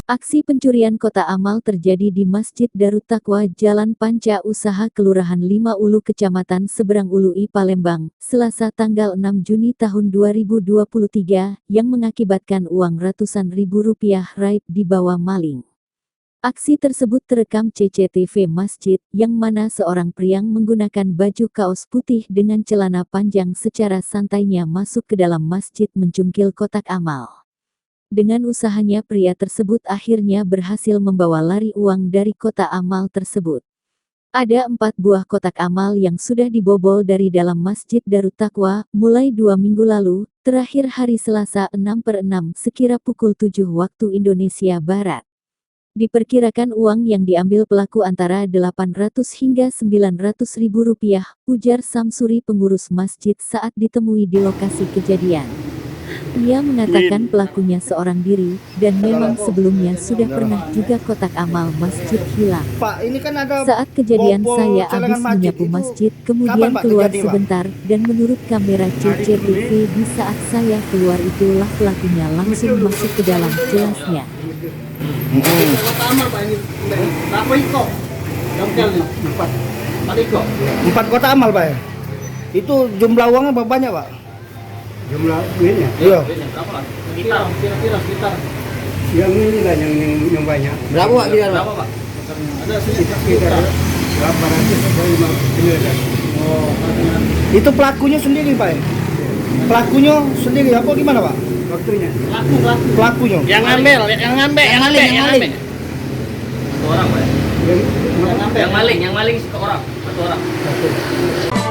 Aksi pencurian kotak amal terjadi di Masjid Darut Taqwa Jalan Panca Usaha Kelurahan 5 Ulu Kecamatan Seberang Ului Palembang, Selasa tanggal 6 Juni tahun 2023, yang mengakibatkan uang ratusan ribu rupiah raib dibawa maling. Aksi tersebut terekam CCTV masjid, yang mana seorang priang menggunakan baju kaos putih dengan celana panjang secara santainya masuk ke dalam masjid mencungkil kotak amal. Dengan usahanya pria tersebut akhirnya berhasil membawa lari uang dari kotak amal tersebut. Ada 4 buah kotak amal yang sudah dibobol dari dalam Masjid Darut Taqwa, mulai 2 minggu lalu, terakhir hari Selasa 6/6 sekira pukul 7 waktu Indonesia Barat. Diperkirakan uang yang diambil pelaku antara 800 hingga 900 ribu rupiah, ujar Samsuri pengurus masjid saat ditemui di lokasi kejadian. Ia mengatakan pelakunya seorang diri, dan memang sebelumnya sudah pernah juga kotak amal masjid hilang. Pak, ini kan ada Saat kejadian saya habis celengan menyapu itu masjid, kemudian Pak, keluar kejadian, Pak? sebentar, dan menurut kamera CCTV di saat saya keluar itulah pelakunya langsung masuk ke dalam, jelasnya. Kotak amal Pak ini. Berapa iko? Jongkel nih. 4 iko. 4 kotak amal, Pak. Itu jumlah uangnya berapa banyak, Pak? Jumlah duitnya Iya. Berapa? Kira-kira sekitar. yang ini lah yang banyak. Berapa, Pak? Berapa Pak? Ada Sekitar 800 atau 500. Oh, Itu pelakunya sendiri, Pak. Pelakunya sendiri apa gimana, Pak? Waktunya laku. Pelakunya. Yang ngambil. Satu orang Pak. yang Yang maling satu orang. satu.